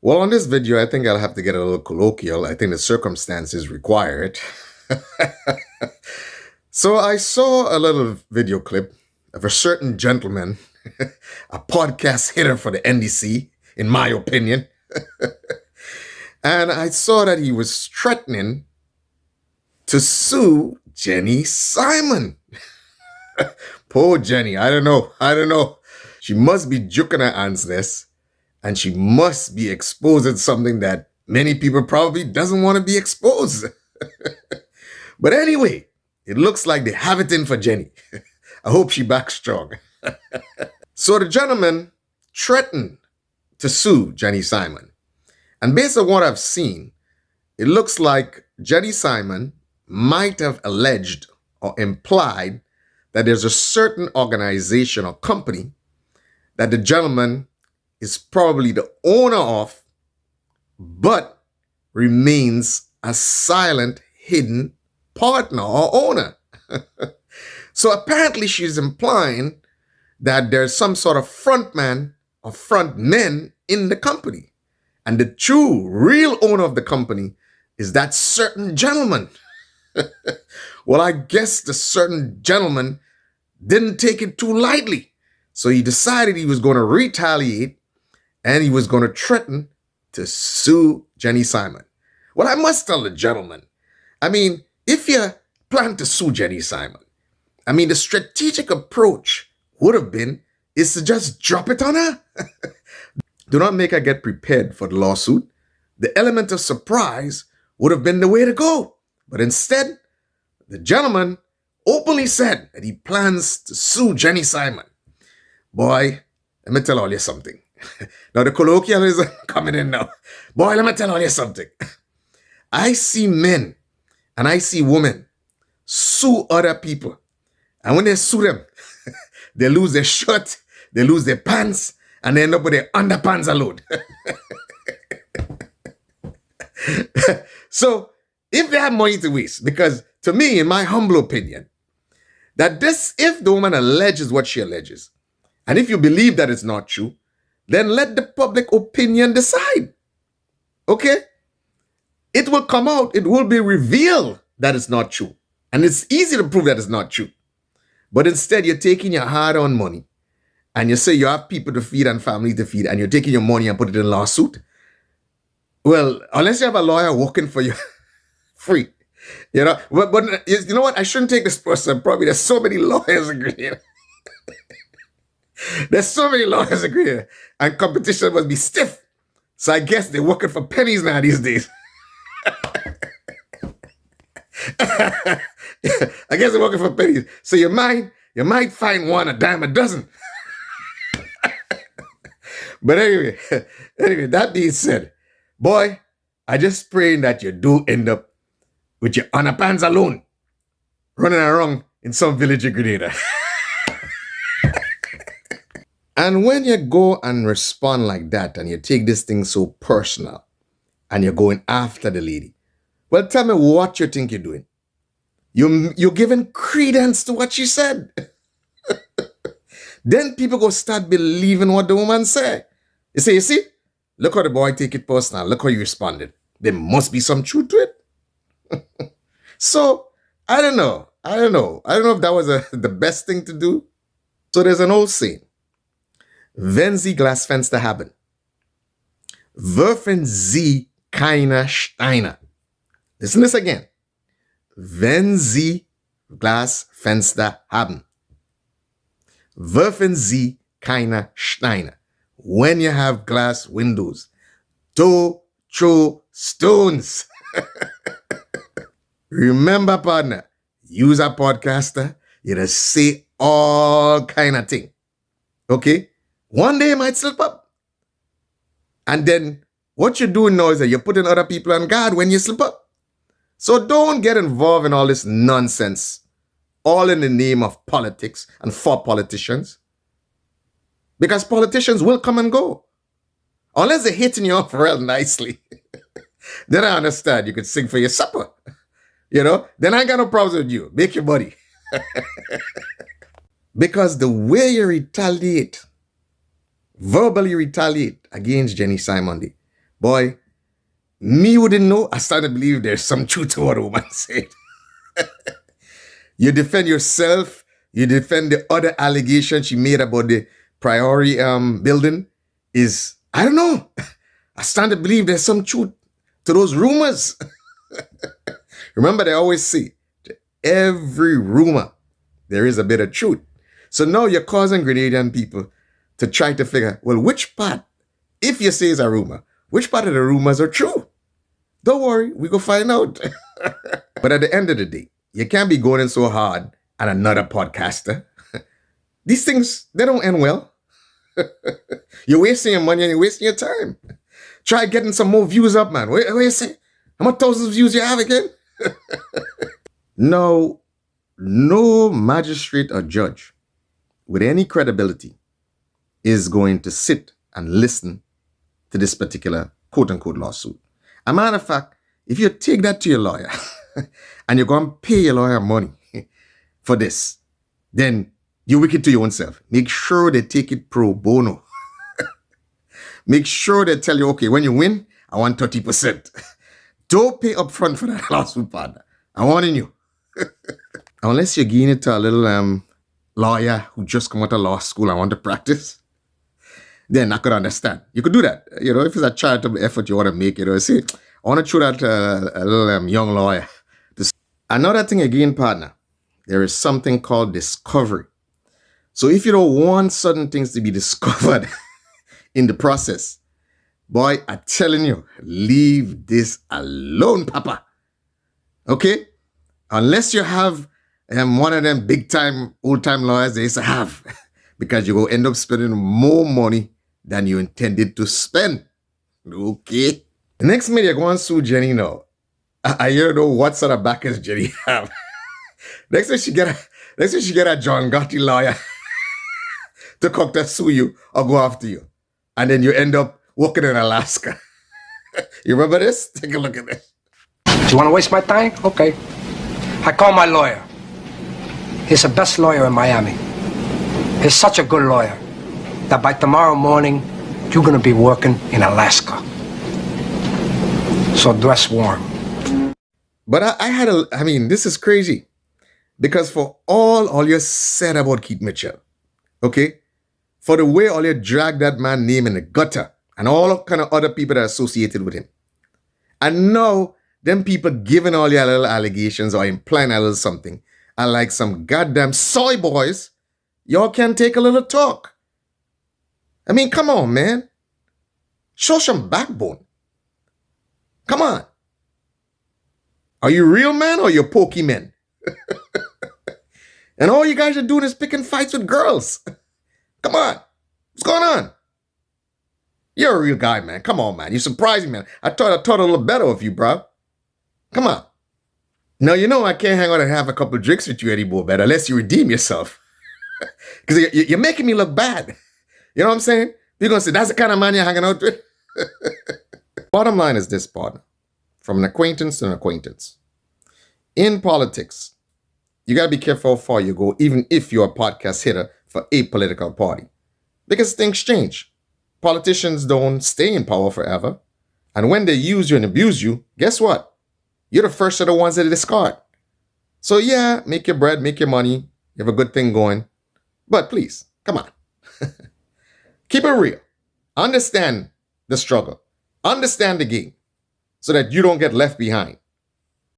Well, on this video, I think I'll have to get a little colloquial. I think the circumstances require it. So I saw a little video clip of a certain gentleman, a podcast hitter for the NDC, in my opinion. And I saw that he was threatening to sue Jenny Simon. Poor Jenny, I don't know. She must be juking her aunt's nest, and she must be exposing something that many people probably doesn't want to be exposed. But anyway, it looks like they have it in for Jenny. I hope she back strong. So the gentleman threatened to sue Jenny Simon. And based on what I've seen, it looks like Jenny Simon might have alleged or implied that there's a certain organization or company that the gentleman is probably the owner of, but remains a silent, hidden partner or owner. So apparently she's implying that there's some sort of frontman or frontmen in the company. And the true, real owner of the company is that certain gentleman. Well, I guess the certain gentleman didn't take it too lightly. So he decided he was going to retaliate and he was going to threaten to sue Jenny Simon. Well, I must tell the gentleman, if you plan to sue Jenny Simon, the strategic approach would have been is to just drop it on her. Do not make her get prepared for the lawsuit. The element of surprise would have been the way to go. But instead, the gentleman openly said that he plans to sue Jenny Simon. Boy, let me tell all you something. Now the colloquialism coming in now. Boy, let me tell all you something. I see men and I see women sue other people. And when they sue them, they lose their shirt, they lose their pants, and they end up with their underpants alone. So, if they have money to waste, because to me, in my humble opinion, that if the woman alleges what she alleges, and if you believe that it's not true, then let the public opinion decide. Okay? It will come out, it will be revealed that it's not true. And it's easy to prove that it's not true. But instead, you're taking your hard-earned money, and you say you have people to feed and family to feed, and you're taking your money and put it in a lawsuit. Well, unless you have a lawyer working for you free, but you know what? I shouldn't take this person. Probably there's so many lawyers agreeing. There's so many lawyers agreeing, and competition must be stiff. So I guess they're working for pennies now these days. I guess they're working for pennies. So you might find one a dime a dozen. But anyway, that being said, boy, I just praying that you do end up with your underpants alone, running around in some village in Grenada. And when you go and respond like that, and you take this thing so personal, and you're going after the lady, well, tell me what you think you're doing. You're giving credence to what she said. Then people go start believing what the woman said. You see, look how the boy take it personal. Look how you responded. There must be some truth to it. So, I don't know. I don't know if that was the best thing to do. So there's an old saying. Wenn Sie Glasfenster haben, werfen Sie keine Steine. Listen to this again. Wenn Sie Glasfenster haben, werfen Sie keine Steine. When you have glass windows, don't throw stones. Remember, partner, use a podcaster, you just say all kind of thing. Okay? One day you might slip up. And then what you're doing now is that you're putting other people on guard when you slip up. So don't get involved in all this nonsense, all in the name of politics and for politicians. Because politicians will come and go. Unless they're hitting you off real nicely. Then I understand. You could sing for your supper. Then I ain't got no problems with you. Make your money. Because the way you retaliate, verbally retaliate against Jenny Simon, Boy, me wouldn't know. I start to believe there's some truth to what a woman said. You defend yourself. You defend the other allegation she made about the Priory building is, I don't know. I stand to believe there's some truth to those rumors. Remember, they always say, to every rumor, there is a bit of truth. So now you're causing Grenadian people to try to figure, well, which part, if you say it's a rumor, which part of the rumors are true? Don't worry, we go find out. But at the end of the day, you can't be going in so hard at another podcaster. These things, they don't end well. You're wasting your money and you're wasting your time. Try getting some more views up, man. What you say? How much thousands of views you have again? No magistrate or judge with any credibility is going to sit and listen to this particular quote-unquote lawsuit. A matter of fact, if you take that to your lawyer and you're going to pay your lawyer money for this, then you're wicked to your own self. Make sure they take it pro bono. Make sure they tell you, okay, when you win, I want 30%. Don't pay up front for that lawsuit, partner. I'm warning you. Unless you're giving it to a little lawyer who just come out of law school and want to practice, then I could understand. You could do that. You know, if it's a charitable effort you want to make, you know, say, I want to throw that a little young lawyer. Another thing again, partner, there is something called discovery. So if you don't want certain things to be discovered in the process, boy, I'm telling you, leave this alone, papa. Okay? Unless you have one of them big-time, old-time lawyers they used to have, because you will end up spending more money than you intended to spend. Okay? The next minute, you're going to sue Jenny now. I don't know what sort of backers Jenny have. Next time she get a John Gotti lawyer to come to sue you or go after you. And then you end up working in Alaska. You remember this? Take a look at this. Do you want to waste my time? Okay. I call my lawyer. He's the best lawyer in Miami. He's such a good lawyer that by tomorrow morning, you're going to be working in Alaska. So dress warm. But I mean, this is crazy. Because for all you said about Keith Mitchell, okay? For the way all you dragged that man's name in the gutter and all kind of other people that are associated with him. And now, them people giving all your little allegations or implying a little something are like some goddamn soy boys. Y'all can take a little talk. I mean, come on, man. Show some backbone. Come on. Are you real men or you pokey men? And all you guys are doing is picking fights with girls. Come on. What's going on? You're a real guy, man. Come on, man. You surprised me, man. I thought a little better of you, bro. Come on. Now, you know I can't hang out and have a couple of drinks with you anymore, man, unless you redeem yourself. Because you're making me look bad. You know what I'm saying? You're going to say, that's the kind of man you're hanging out with? Bottom line is this, partner. From an acquaintance to an acquaintance. In politics, you got to be careful how far you go, even if you're a podcast hitter for a political party. Because things change. Politicians don't stay in power forever. And when they use you and abuse you, guess what? You're the first of the ones that they discard. So yeah, make your bread, make your money. You have a good thing going. But please, come on. Keep it real. Understand the struggle. Understand the game. So that you don't get left behind.